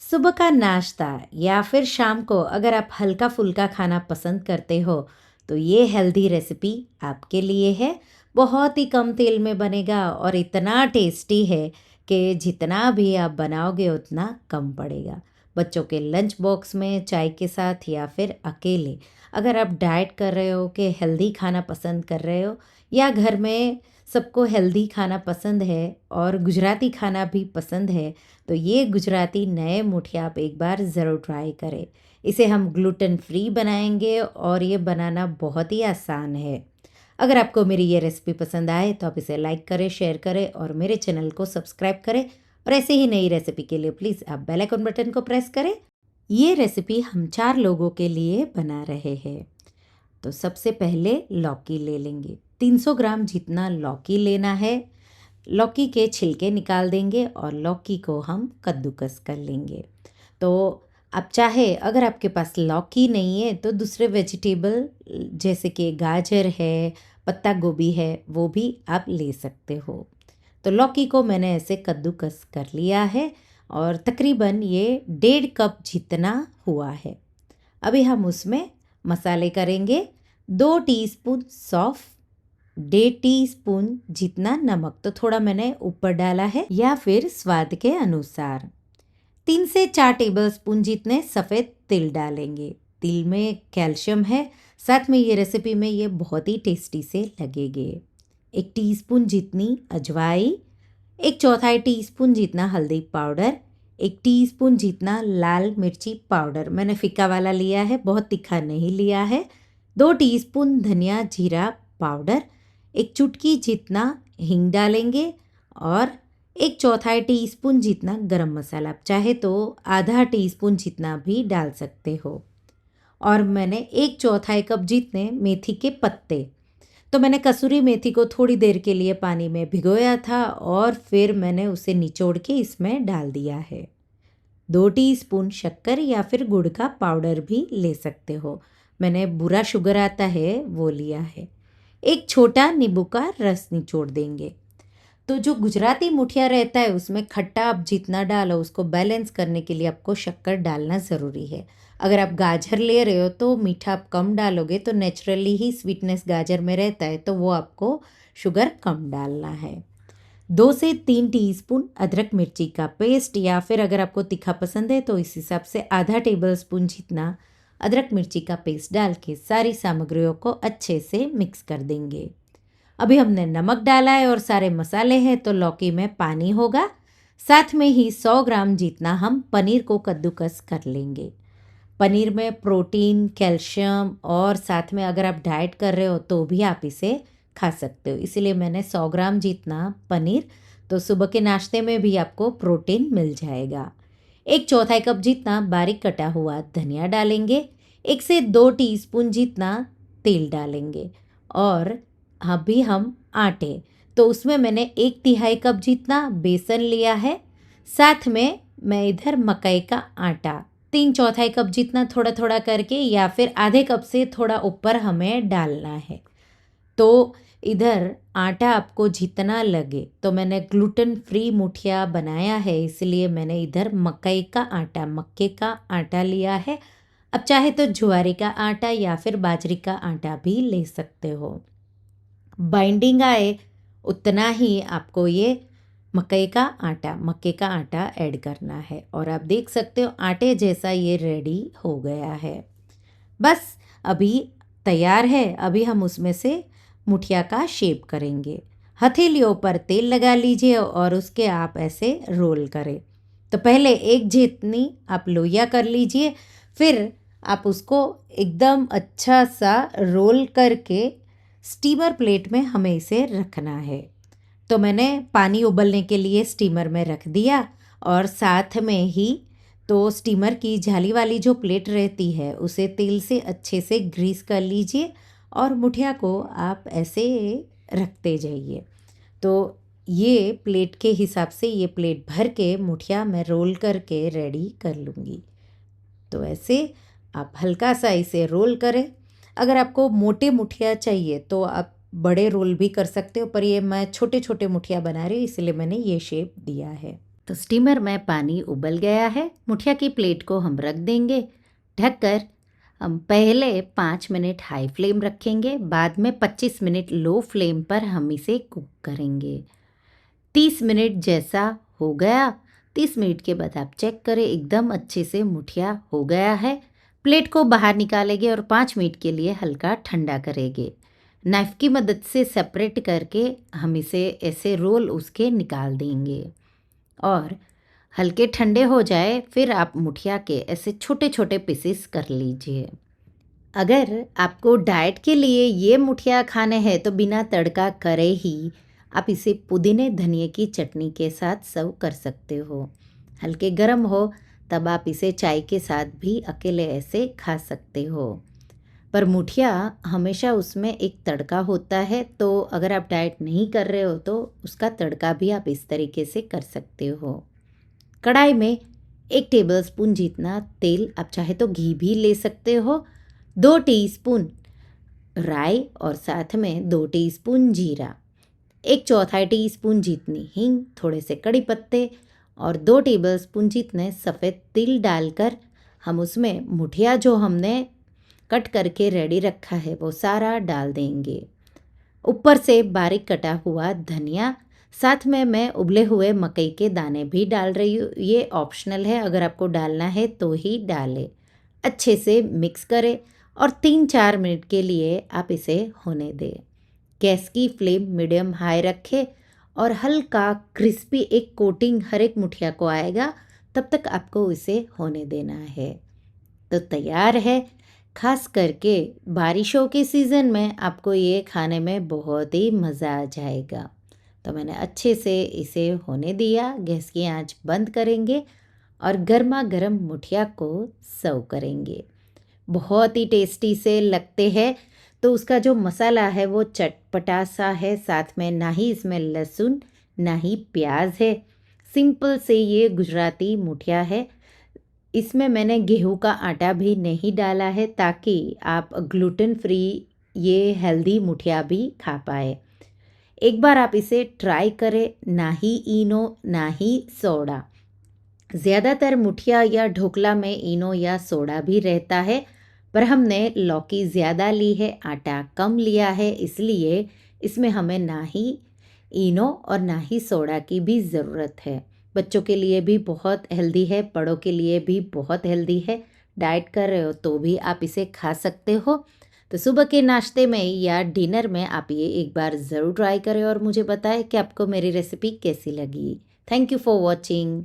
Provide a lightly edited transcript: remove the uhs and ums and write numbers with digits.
सुबह का नाश्ता या फिर शाम को अगर आप हल्का फुल्का खाना पसंद करते हो तो ये हेल्दी रेसिपी आपके लिए है। बहुत ही कम तेल में बनेगा और इतना टेस्टी है कि जितना भी आप बनाओगे उतना कम पड़ेगा। बच्चों के लंच बॉक्स में चाय के साथ या फिर अकेले, अगर आप डाइट कर रहे हो कि हेल्दी खाना पसंद कर रहे हो या घर में सबको हेल्दी खाना पसंद है और गुजराती खाना भी पसंद है, तो ये गुजराती नए मुठिया आप एक बार ज़रूर ट्राई करें। इसे हम ग्लूटेन फ्री बनाएंगे और ये बनाना बहुत ही आसान है। अगर आपको मेरी ये रेसिपी पसंद आए तो आप इसे लाइक करें, शेयर करें और मेरे चैनल को सब्सक्राइब करें। और ऐसे ही नई रेसिपी के लिए प्लीज़ आप बेल आइकन बटन को प्रेस करें। ये रेसिपी हम 4 लोगों के लिए बना रहे हैं। तो सबसे पहले लौकी ले लेंगे। 300 ग्राम जितना लौकी लेना है। लौकी के छिलके निकाल देंगे और लौकी को हम कद्दूकस कर लेंगे। तो आप चाहे, अगर आपके पास लौकी नहीं है तो दूसरे वेजिटेबल जैसे कि गाजर है, पत्ता गोभी है, वो भी आप ले सकते हो। तो लौकी को मैंने ऐसे कद्दूकस कर लिया है और तकरीबन ये 1.5 कप जितना हुआ है। अभी हम उसमें मसाले करेंगे। 2 टीस्पून सौंफ, 1.5 टीस्पून जितना नमक, तो थोड़ा मैंने ऊपर डाला है, या फिर स्वाद के अनुसार 3 से 4 टेबलस्पून जितने सफ़ेद तिल डालेंगे। तिल में कैल्शियम है, साथ में ये रेसिपी में ये बहुत ही टेस्टी से लगेंगे। 1 टीस्पून जितनी अजवाइन, 1/4 टीस्पून जितना हल्दी पाउडर, 1 टीस्पून जितना लाल मिर्ची पाउडर, मैंने फीका वाला लिया है, बहुत तीखा नहीं लिया है। 2 टीस्पून धनिया जीरा पाउडर, 1 चुटकी जितना हींग डालेंगे और 1/4 टीस्पून जितना गरम मसाला, आप चाहे तो आधा टीस्पून जितना भी डाल सकते हो। और मैंने 1/4 कप जितने मेथी के पत्ते, तो मैंने कसूरी मेथी को थोड़ी देर के लिए पानी में भिगोया था और फिर मैंने उसे निचोड़ के इसमें डाल दिया है। 2 टीस्पून शक्कर या फिर गुड़ का पाउडर भी ले सकते हो, मैंने बुरा शुगर आता है वो लिया है। एक छोटा नींबू का रस निचोड़ देंगे। तो जो गुजराती मुठिया रहता है उसमें खट्टा आप जितना डालो उसको बैलेंस करने के लिए आपको शक्कर डालना ज़रूरी है। अगर आप गाजर ले रहे हो तो मीठा आप कम डालोगे, तो नेचुरली ही स्वीटनेस गाजर में रहता है, तो वो आपको शुगर कम डालना है। 2 से 3 टीस्पून अदरक मिर्ची का पेस्ट, या फिर अगर आपको तीखा पसंद है तो इस हिसाब से आधा टेबलस्पून जितना अदरक मिर्ची का पेस्ट डाल के सारी सामग्रियों को अच्छे से मिक्स कर देंगे। अभी हमने नमक डाला है और सारे मसाले हैं, तो लौकी में पानी होगा। साथ में ही 100 ग्राम जितना हम पनीर को कद्दूकस कर लेंगे। पनीर में प्रोटीन, कैल्शियम और साथ में अगर आप डाइट कर रहे हो तो भी आप इसे खा सकते हो, इसलिए मैंने 100 ग्राम जितना पनीर, तो सुबह के नाश्ते में भी आपको प्रोटीन मिल जाएगा। 1/4 कप जितना बारीक कटा हुआ धनिया डालेंगे। 1 से 2 टीस्पून जितना तेल डालेंगे। और अभी हम आटे, तो उसमें मैंने 1/3 कप जितना बेसन लिया है। साथ में मैं इधर मकई का आटा 3/4 कप जितना थोड़ा थोड़ा करके, या फिर आधे कप से थोड़ा ऊपर हमें डालना है। तो इधर आटा आपको जितना लगे, तो मैंने ग्लूटेन फ्री मुठिया बनाया है इसलिए मैंने इधर मकई का आटा, मक्के का आटा लिया है। अब चाहे तो ज्वारे का आटा या फिर बाजरी का आटा भी ले सकते हो। बाइंडिंग आए उतना ही आपको ये मक्के का आटा ऐड करना है। और आप देख सकते हो आटे जैसा ये रेडी हो गया है। बस अभी तैयार है। अभी हम उसमें से मुठिया का शेप करेंगे। हथेलियों पर तेल लगा लीजिए और उसके आप ऐसे रोल करें। तो पहले एक जितनी आप लोइया कर लीजिए, फिर आप उसको एकदम अच्छा सा रोल करके स्टीमर प्लेट में हमें इसे रखना है। तो मैंने पानी उबलने के लिए स्टीमर में रख दिया और साथ में ही तो स्टीमर की जाली वाली जो प्लेट रहती है उसे तेल से अच्छे से ग्रीस कर लीजिए और मुठिया को आप ऐसे रखते जाइए। तो ये प्लेट के हिसाब से ये प्लेट भर के मुठिया मैं रोल करके रेडी कर लूँगी। तो ऐसे आप हल्का सा इसे रोल करें। अगर आपको मोटे मुठिया चाहिए तो आप बड़े रोल भी कर सकते हो, पर ये मैं छोटे छोटे मुठिया बना रही हूँ इसलिए मैंने ये शेप दिया है। तो स्टीमर में पानी उबल गया है। मुठिया की प्लेट को हम रख देंगे ढककर। हम पहले 5 मिनट हाई फ्लेम रखेंगे, बाद में 25 मिनट लो फ्लेम पर हम इसे कुक करेंगे। 30 मिनट जैसा हो गया, 30 मिनट के बाद आप चेक करें, एकदम अच्छे से मुठिया हो गया है। प्लेट को बाहर निकालेंगे और 5 मिनट के लिए हल्का ठंडा करेंगे। नाइफ़ की मदद से सेपरेट करके हम इसे ऐसे रोल उसके निकाल देंगे और हल्के ठंडे हो जाए फिर आप मुठिया के ऐसे छोटे छोटे पीसेस कर लीजिए। अगर आपको डाइट के लिए ये मुठिया खाने हैं तो बिना तड़का करे ही आप इसे पुदीने धनिए की चटनी के साथ सर्व कर सकते हो। हल्के गरम हो तब आप इसे चाय के साथ भी अकेले ऐसे खा सकते हो। पर मुठिया हमेशा उसमें एक तड़का होता है, तो अगर आप डाइट नहीं कर रहे हो तो उसका तड़का भी आप इस तरीके से कर सकते हो। कढ़ाई में 1 टेबलस्पून जितना तेल, आप चाहे तो घी भी ले सकते हो, 2 टीस्पून राई और साथ में 2 टीस्पून जीरा, 1/4 टीस्पून जितनी हींग, थोड़े से कड़ी पत्ते और 2 टेबलस्पून जितने सफ़ेद तिल डालकर हम उसमें मुठिया जो हमने कट करके रेडी रखा है वो सारा डाल देंगे। ऊपर से बारीक कटा हुआ धनिया, साथ में मैं उबले हुए मकई के दाने भी डाल रही हूँ। ये ऑप्शनल है, अगर आपको डालना है तो ही डालें। अच्छे से मिक्स करें और 3-4 मिनट के लिए आप इसे होने दें। गैस की फ्लेम मीडियम हाई रखें और हल्का क्रिस्पी एक कोटिंग हर एक मुठिया को आएगा, तब तक आपको इसे होने देना है। तो तैयार है। खास करके बारिशों के सीज़न में आपको ये खाने में बहुत ही मज़ा आ जाएगा। तो मैंने अच्छे से इसे होने दिया, गैस की आंच बंद करेंगे और गर्मा गर्म मुठिया को सर्व करेंगे। बहुत ही टेस्टी से लगते हैं। तो उसका जो मसाला है वो चटपटा सा है, साथ में ना ही इसमें लहसुन ना ही प्याज है। सिंपल से ये गुजराती मुठिया है। इसमें मैंने गेहूं का आटा भी नहीं डाला है ताकि आप ग्लूटेन फ्री ये हेल्दी मुठिया भी खा पाए। एक बार आप इसे ट्राई करें, ना ही इनो ना ही सोडा। ज़्यादातर मुठिया या ढोकला में इनो या सोडा भी रहता है, पर हमने लौकी ज़्यादा ली है, आटा कम लिया है, इसलिए इसमें हमें ना ही इनो और ना ही सोडा की भी ज़रूरत है। बच्चों के लिए भी बहुत हेल्दी है, बड़ों के लिए भी बहुत हेल्दी है। डाइट कर रहे हो तो भी आप इसे खा सकते हो। तो सुबह के नाश्ते में या डिनर में आप ये एक बार ज़रूर ट्राई करें और मुझे बताएं कि आपको मेरी रेसिपी कैसी लगी। Thank you for watching.